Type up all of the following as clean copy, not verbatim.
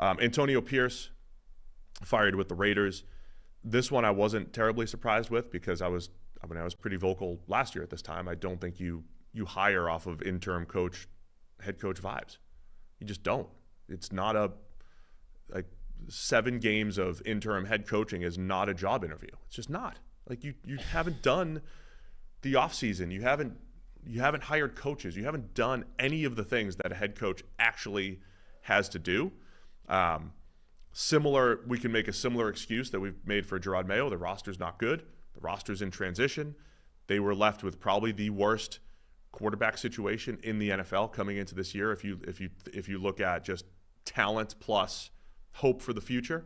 Antonio Pierce fired with the Raiders. This one I wasn't terribly surprised with because I was pretty vocal last year at this time. I don't think you hire off of interim coach, head coach vibes. You just don't. It's not like 7 games of interim head coaching is not a job interview. It's just not. Like you haven't done the offseason. You haven't hired coaches. You haven't done any of the things that a head coach actually has to do. We can make a similar excuse that we've made for Gerard Mayo. The roster's not good. The roster's in transition. They were left with probably the worst quarterback situation in the NFL coming into this year. If you look at just talent plus hope for the future,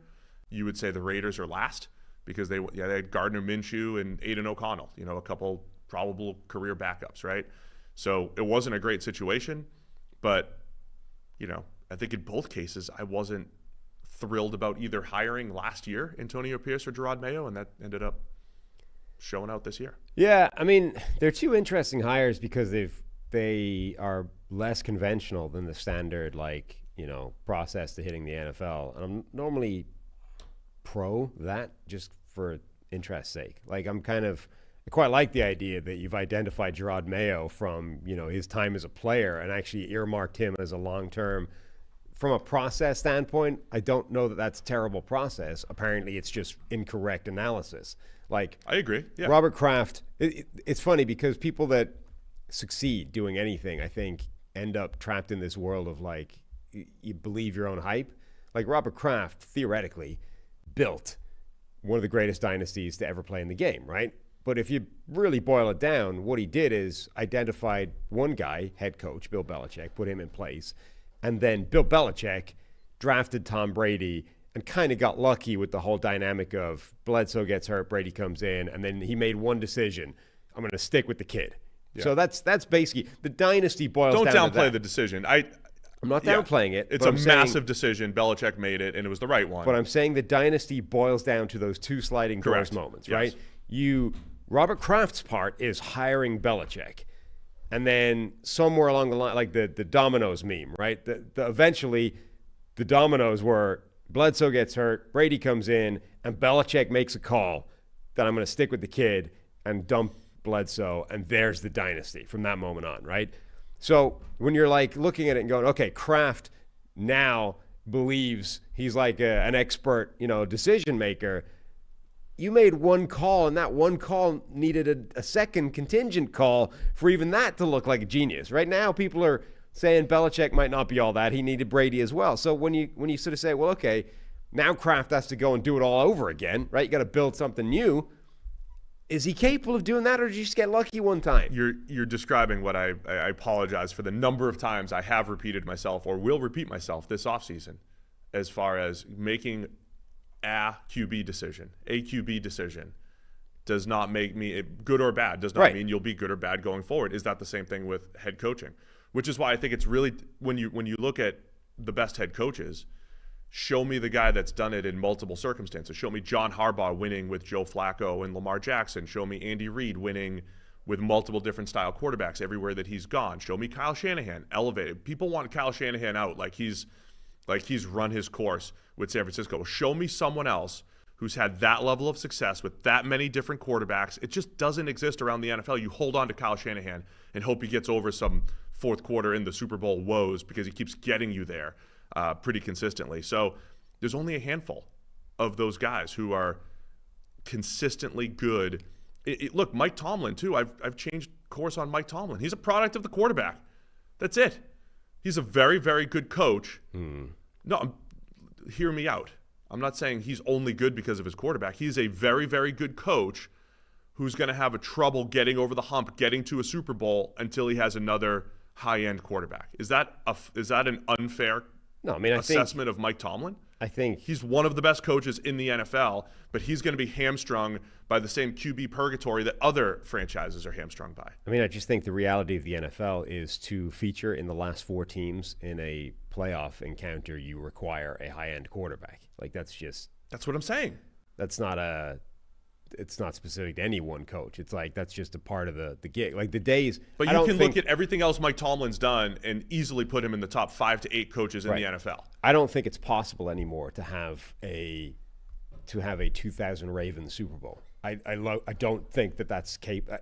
you would say the Raiders are last because they had Gardner Minshew and Aiden O'Connell, a couple probable career backups, right? So it wasn't a great situation, but I think in both cases I wasn't thrilled about either hiring last year Antonio Pierce or Gerard Mayo, and that ended up showing out this year. Yeah, I mean, they're two interesting hires because they are less conventional than the standard process to hitting the NFL. And I'm normally pro that just for interest's sake. I quite like the idea that you've identified Gerard Mayo from, his time as a player and actually earmarked him as a long-term. From a process standpoint, I don't know that that's a terrible process. Apparently, it's just incorrect analysis. I agree. Yeah. Robert Kraft, it's funny because people that succeed doing anything, I think, end up trapped in this world of you believe your own hype. Robert Kraft, theoretically, built one of the greatest dynasties to ever play in the game, right? But if you really boil it down, what he did is identified one guy, head coach, Bill Belichick, put him in place. And then Bill Belichick drafted Tom Brady and kind of got lucky with the whole dynamic of Bledsoe gets hurt, Brady comes in, and then he made one decision. I'm going to stick with the kid. Yeah. So that's basically the dynasty boils down to that. Don't downplay the decision. I'm not downplaying it. It's a massive decision. Belichick made it, and it was the right one. But I'm saying the dynasty boils down to those two sliding doors moments, right? Robert Kraft's part is hiring Belichick. And then somewhere along the line, like the dominoes meme, right? Eventually, the dominoes were Bledsoe gets hurt, Brady comes in, and Belichick makes a call that I'm going to stick with the kid and dump Bledsoe, and there's the dynasty from that moment on, right? So when you're looking at it and going, okay, Kraft now believes he's an expert, decision maker. You made one call, and that one call needed a second contingent call for even that to look like a genius. Right now, people are saying Belichick might not be all that. He needed Brady as well. So when you sort of say, well, okay, now Kraft has to go and do it all over again, right? You got to build something new. Is he capable of doing that, or did you just get lucky one time? You're describing what I apologize for the number of times I have repeated myself or will repeat myself this offseason as far as making a QB decision does not make me good or bad, does not mean you'll be good or bad going forward. Is that the same thing with head coaching? Which is why I think it's really, when you look at the best head coaches, show me the guy that's done it in multiple circumstances. Show me John Harbaugh winning with Joe Flacco and Lamar Jackson. Show me Andy Reid winning with multiple different style quarterbacks everywhere that he's gone. Show me Kyle Shanahan elevated. People want Kyle Shanahan out like he's run his course with San Francisco. Show me someone else who's had that level of success with that many different quarterbacks. It just doesn't exist around the NFL. You hold on to Kyle Shanahan and hope he gets over some fourth quarter in the Super Bowl woes because he keeps getting you there pretty consistently. So there's only a handful of those guys who are consistently good. Look, Mike Tomlin, too. I've changed course on Mike Tomlin. He's a product of the quarterback. That's it. He's a very, very good coach. No, hear me out. I'm not saying he's only good because of his quarterback. He's a very, very good coach who's going to have a trouble getting over the hump, getting to a Super Bowl until he has another high-end quarterback. Is that an unfair assessment of Mike Tomlin? I think he's one of the best coaches in the NFL, but he's going to be hamstrung by the same QB purgatory that other franchises are hamstrung by. I mean, I just think the reality of the NFL is to feature in the last 4 teams in a playoff encounter, you require a high-end quarterback. That's what I'm saying. That's not a it's not specific to any one coach. It's like that's just a part of the gig. Like the days. But you can look at everything else Mike Tomlin's done and easily put him in the top 5 to 8 coaches in the NFL. I don't think it's possible anymore to have a 2000 Ravens Super Bowl. I don't think that's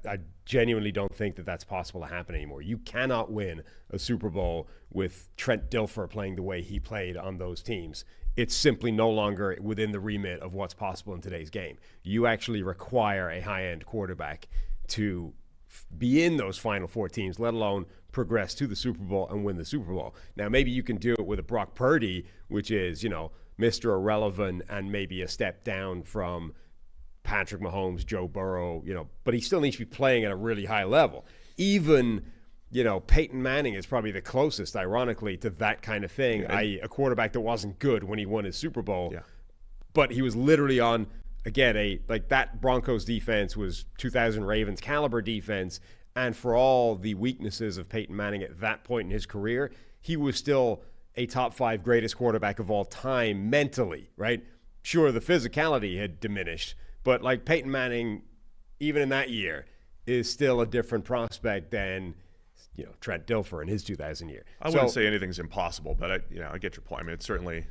I genuinely don't think that that's possible to happen anymore. You cannot win a Super Bowl with Trent Dilfer playing the way he played on those teams. It's simply no longer within the remit of what's possible in today's game. You actually require a high-end quarterback to be in those Final Four teams, let alone progress to the Super Bowl and win the Super Bowl. Now, maybe you can do it with a Brock Purdy, which is, Mr. Irrelevant and maybe a step down from Patrick Mahomes, Joe Burrow, but he still needs to be playing at a really high level. Even Peyton Manning is probably the closest, ironically, to that kind of thing, i.e. a quarterback that wasn't good when he won his Super Bowl. Yeah. But he was literally on, again, that Broncos defense was 2000 Ravens caliber defense. And for all the weaknesses of Peyton Manning at that point in his career, he was still a top 5 greatest quarterback of all time mentally, right? Sure, the physicality had diminished, but like Peyton Manning, even in that year, is still a different prospect than Trent Dilfer in his 2000 year. I wouldn't say anything's impossible, but I get your point. I mean, it's certainly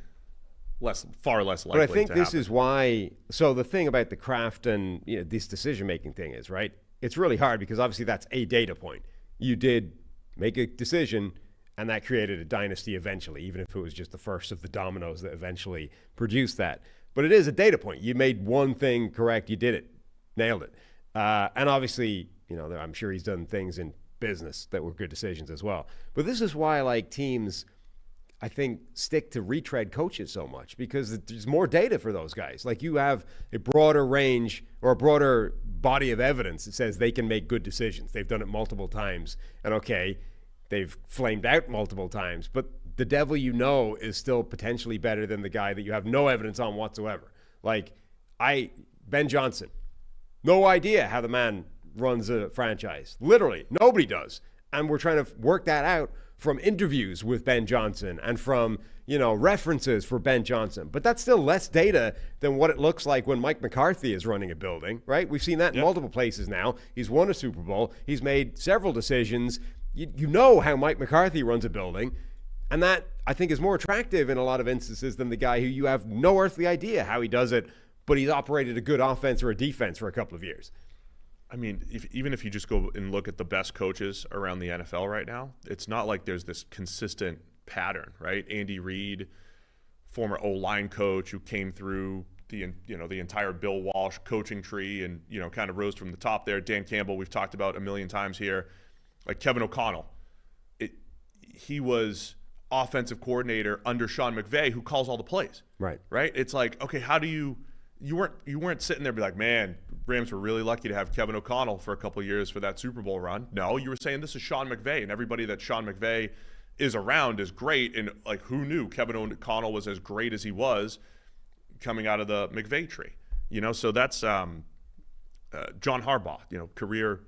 far less likely. But I think to this happen. is why. So the thing about the craft and this decision-making thing is, right? It's really hard because obviously that's a data point. You did make a decision, and that created a dynasty eventually, even if it was just the first of the dominoes that eventually produced that. But it is a data point. You made one thing correct. You did it, nailed it, and obviously, I'm sure he's done things in business that were good decisions as well. But this is why teams, I think, stick to retread coaches so much, because there's more data for those guys. Like, you have a broader range or a broader body of evidence that says they can make good decisions. They've done it multiple times, and they've flamed out multiple times, but the devil is still potentially better than the guy that you have no evidence on whatsoever. Ben Johnson, no idea how the man runs a franchise. Literally, nobody does. And we're trying to work that out from interviews with Ben Johnson and from, references for Ben Johnson. But that's still less data than what it looks like when Mike McCarthy is running a building, right? We've seen that in multiple places now. He's won a Super Bowl. He's made several decisions. You know how Mike McCarthy runs a building. And that, I think, is more attractive in a lot of instances than the guy who you have no earthly idea how he does it, but he's operated a good offense or a defense for a couple of years. I mean, even if you just go and look at the best coaches around the NFL right now, it's not like there's this consistent pattern, right? Andy Reid, former O-line coach who came through the entire Bill Walsh coaching tree and, kind of rose from the top there. Dan Campbell, we've talked about a million times here. Like Kevin O'Connell, he was offensive coordinator under Sean McVay, who calls all the plays. Right. It's like, okay, how do you weren't sitting there be like, man, Rams were really lucky to have Kevin O'Connell for a couple of years for that Super Bowl run. No, you were saying this is Sean McVay, and everybody that Sean McVay is around is great. And who knew Kevin O'Connell was as great as he was coming out of the McVay tree? So that's John Harbaugh, career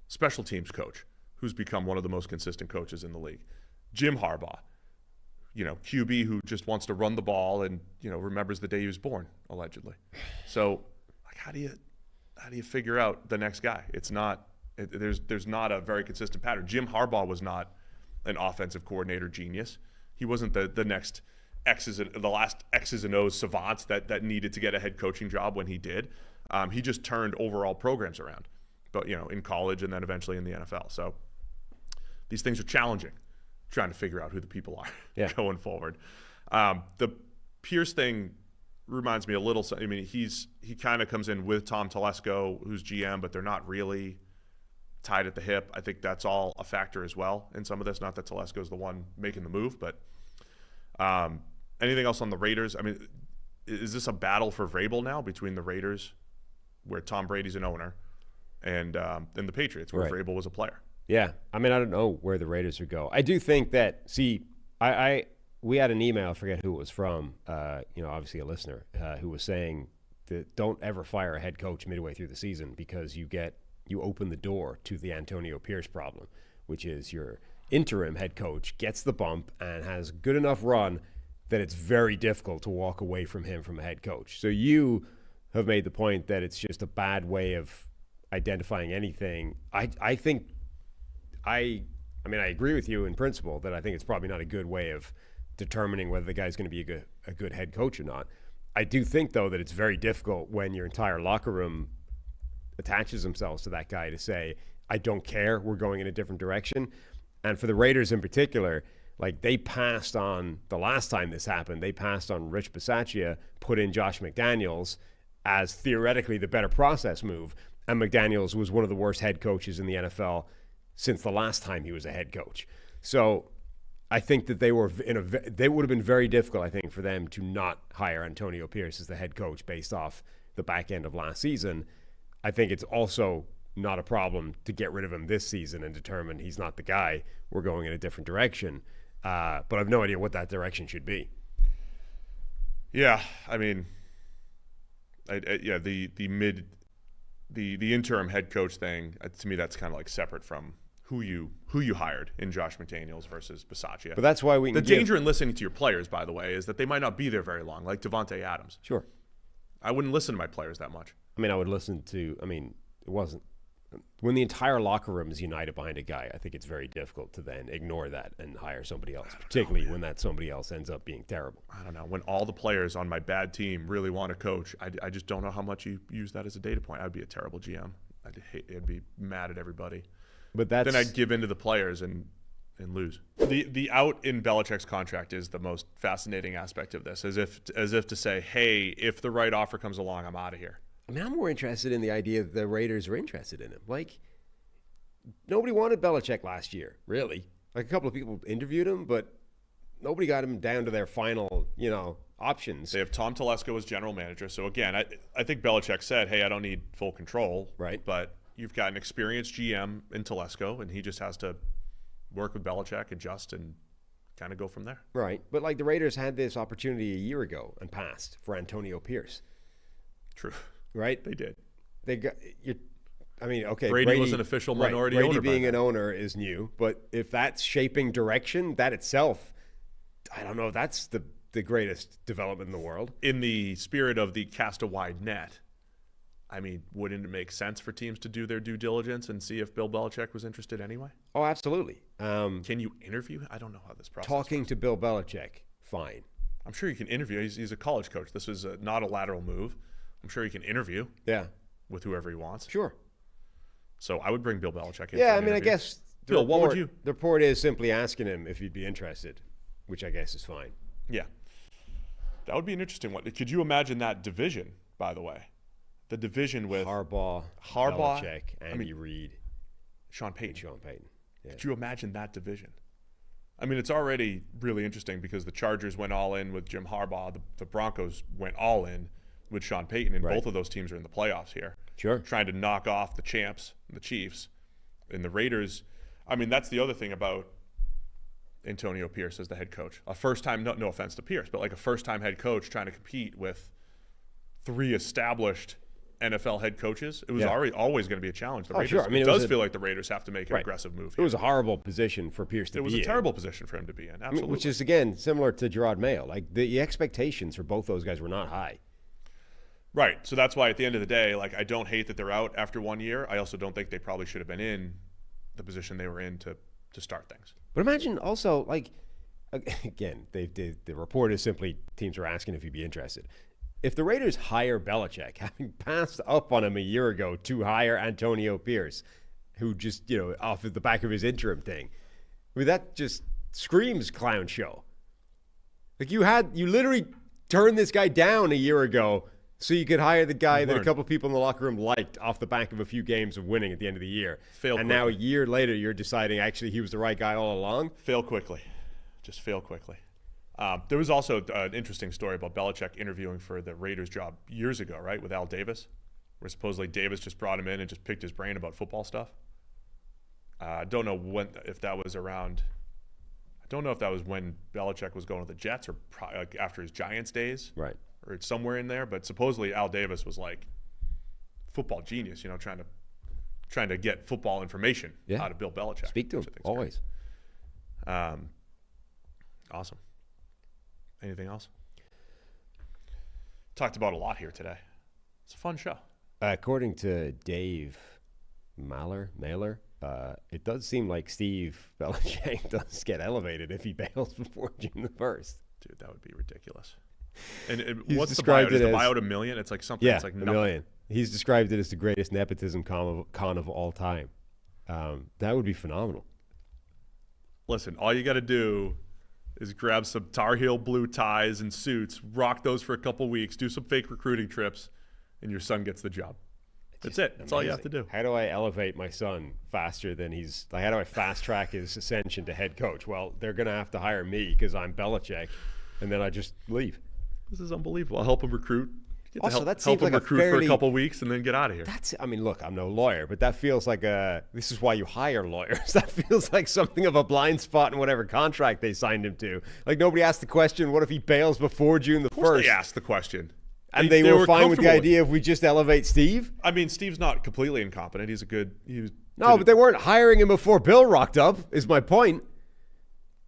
special teams coach, who's become one of the most consistent coaches in the league. Jim Harbaugh, QB who just wants to run the ball and, remembers the day he was born, allegedly. So, how do you figure out the next guy? There's not a very consistent pattern. Jim Harbaugh was not an offensive coordinator genius. He wasn't the next the last X's and O's savant that needed to get a head coaching job when he did. He just turned overall programs around, but in college and then eventually in the NFL. So these things are challenging, trying to figure out who the people are going forward. The Pierce thing reminds me a little. I mean, he kind of comes in with Tom Telesco, who's GM, but they're not really tied at the hip. I think that's all a factor as well in some of this. Not that Telesco's the one making the move, but anything else on the Raiders? I mean, is this a battle for Vrabel now between the Raiders, where Tom Brady's an owner, and the Patriots, where Vrabel was a player? Yeah, I mean, I don't know where the Raiders would go. I do think that. We had an email, I forget who it was from, obviously a listener, who was saying that don't ever fire a head coach midway through the season because you open the door to the Antonio Pierce problem, which is your interim head coach gets the bump and has good enough run that it's very difficult to walk away from him from a head coach. So you have made the point that it's just a bad way of identifying anything. I think I agree with you in principle that I think it's probably not a good way of determining whether the guy's going to be a good head coach or not. I do think, though, that it's very difficult when your entire locker room attaches themselves to that guy to say, I don't care, we're going in a different direction. And for the Raiders in particular, like they passed on, the last time this happened, they passed on Rich Bisaccia, put in Josh McDaniels as theoretically the better process move. And McDaniels was one of the worst head coaches in the NFL since the last time he was a head coach. So I think that they would have been very difficult, I think, for them to not hire Antonio Pierce as the head coach based off the back end of last season. I think it's also not a problem to get rid of him this season and determine he's not the guy. We're going in a different direction. But I have no idea what that direction should be. Yeah, I mean, the interim head coach thing, to me, that's kind of like separate from who you hired in Josh McDaniels versus Bisaccia. But that's why the danger in listening to your players, by the way, is that they might not be there very long, like Devontae Adams. Sure. I wouldn't listen to my players that much. I mean, I would listen to, it wasn't, when the entire locker room is united behind a guy, I think it's very difficult to then ignore that and hire somebody else, particularly when that somebody else ends up being terrible. I don't know. When all the players on my bad team really want to coach, I just don't know how much you use that as a data point. I'd be a terrible GM. I'd be mad at everybody. But then I'd give in to the players and lose. The out in Belichick's contract is the most fascinating aspect of this, as if to say, hey, if the right offer comes along, I'm out of here. I mean, I'm more interested in the idea that the Raiders are interested in him. Like, nobody wanted Belichick last year, really. Like, a couple of people interviewed him, but nobody got him down to their final, options. They have Tom Telesco as general manager. So, again, I think Belichick said, hey, I don't need full control. Right. But you've got an experienced GM in Telesco, and he just has to work with Belichick, adjust, and kind of go from there. Right. But, like, the Raiders had this opportunity a year ago and passed for Antonio Pierce. True. Right? They did. Okay. Brady was an official minority owner. Brady being an owner is new, but if that's shaping direction, that itself, I don't know if that's the greatest development in the world. In the spirit of the cast a wide net, I mean, wouldn't it make sense for teams to do their due diligence and see if Bill Belichick was interested anyway? Oh, absolutely. Can you interview? I don't know how this process Talking works. to Bill Belichick, fine. I'm sure you can interview. He's a college coach. This was not a lateral move. I'm sure he can interview. Yeah. With whoever he wants. Sure. So I would bring Bill Belichick in. Yeah, I mean, I guess Bill, what would you? The report is simply asking him if he'd be interested, which I guess is fine. Yeah. That would be an interesting one. Could you imagine that division, by the way? The division with Harbaugh, Belichick, Andy Reid, Sean Payton. Yeah. Could you imagine that division? I mean, it's already really interesting because the Chargers went all in with Jim Harbaugh. The Broncos went all in with Sean Payton, and both of those teams are in the playoffs here. Sure. Trying to knock off the champs, the Chiefs. And the Raiders, I mean, that's the other thing about Antonio Pierce as the head coach. A first-time, no offense to Pierce, but like a first-time head coach trying to compete with three established NFL head coaches. It was always going to be a challenge. The Raiders, sure. I mean, it does feel like the Raiders have to make an aggressive move here. It was a horrible position for Pierce to be in. It was a terrible position for him to be in, absolutely. I mean, which is, again, similar to Gerard Mayo. Like, the expectations for both those guys were not high. Right. So that's why at the end of the day, like, I don't hate that they're out after 1 year. I also don't think they probably should have been in the position they were in to start things. But imagine also, like, again, the report is simply teams are asking if he'd be interested. If the Raiders hire Belichick, having passed up on him a year ago to hire Antonio Pierce, who just, off of the back of his interim thing, I mean, that just screams clown show. Like, you literally turned this guy down a year ago so you could hire the guy that a couple of people in the locker room liked off the back of a few games of winning at the end of the year. Now a year later, you're deciding actually he was the right guy all along. Fail quickly. Just fail quickly. There was also an interesting story about Belichick interviewing for the Raiders job years ago, right, with Al Davis, where supposedly Davis just brought him in and just picked his brain about football stuff. I don't know if that was around. I don't know if that was when Belichick was going to the Jets or after his Giants days. Right. Or it's somewhere in there, but supposedly Al Davis was like football genius, trying to get football information out of Bill Belichick. Speak to him always. Awesome. Anything else? Talked about a lot here today. It's a fun show. According to Dave Mailer, it does seem like Steve Belichick does get elevated if he bails before June the 1st. Dude, that would be ridiculous. And what's the described buyout? Is it the as- buyout $1 million? It's like something. Yeah, It's like $1 nothing. million. He's described it as the greatest nepotism con of all time. That would be phenomenal. Listen, all you got to do is grab some Tar Heel blue ties and suits, rock those for a couple weeks, do some fake recruiting trips, and your son gets the job. That's it. That's all you have to do. How do I elevate my son faster than he's like? How do I fast track his ascension to head coach? Well, they're going to have to hire me because I'm Belichick, and then I just leave. This is unbelievable. I'll help him recruit. Get to Also, help, that help seems him like a recruit for fairly- a couple weeks and then get out of here. I mean, look, I'm no lawyer, but that feels like this is why you hire lawyers. That feels like something of a blind spot in whatever contract they signed him to. Like, nobody asked the question, what if he bails before June the 1st? Of course they asked the question. And they were fine with the comfortable idea if we just elevate Steve? I mean, Steve's not completely incompetent. He's a good. No, but they weren't hiring him before Bill rocked up, is my point.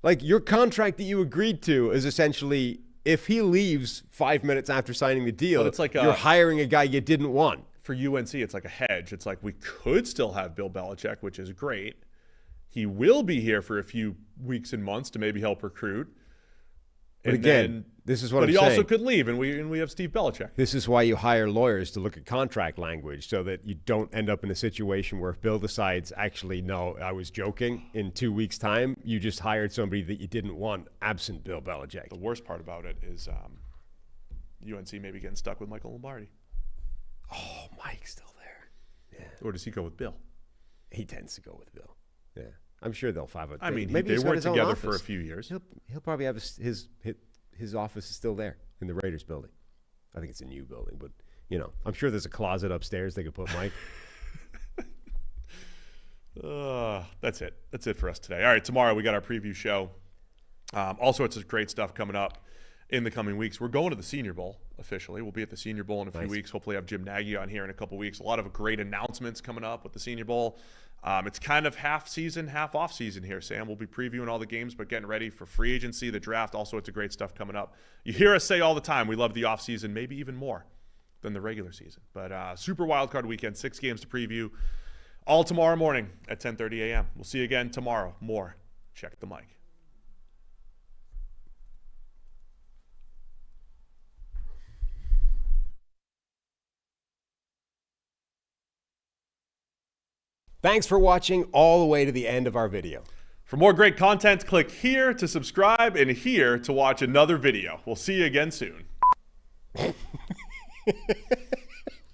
Like, your contract that you agreed to is essentially, if he leaves 5 minutes after signing the deal, But it's like you're hiring a guy you didn't want. For UNC, it's like a hedge. It's like we could still have Bill Belichick, which is great. He will be here for a few weeks and months to maybe help recruit. But again, this is what I'm saying. But he also could leave, and we have Steve Belichick. This is why you hire lawyers to look at contract language so that you don't end up in a situation where if Bill decides, actually, no, I was joking, in 2 weeks' time, you just hired somebody that you didn't want, absent Bill Belichick. The worst part about it is UNC maybe getting stuck with Michael Lombardi. Oh, Mike's still there. Yeah. Or does he go with Bill? He tends to go with Bill. Yeah. I'm sure they'll find out. I mean, maybe they he's got worked his own together for a office. few years. He'll probably have his office is still there in the Raiders building. I think it's a new building, but I'm sure there's a closet upstairs they could put Mike. That's it. That's it for us today. All right, tomorrow we got our preview show. All sorts of great stuff coming up in the coming weeks. We're going to the Senior Bowl officially. We'll be at the Senior Bowl in a few weeks. Hopefully have Jim Nagy on here in a couple weeks. A lot of great announcements coming up with the Senior Bowl. It's kind of half season, half off season here, Sam. We'll be previewing all the games, but getting ready for free agency, the draft, all sorts of great stuff coming up. You hear us say all the time, we love the off season, maybe even more than the regular season. But Super Wildcard Weekend, 6 games to preview, all tomorrow morning at 10:30 a.m. We'll see you again tomorrow. More Check the Mic. Thanks for watching all the way to the end of our video. For more great content, click here to subscribe and here to watch another video. We'll see you again soon.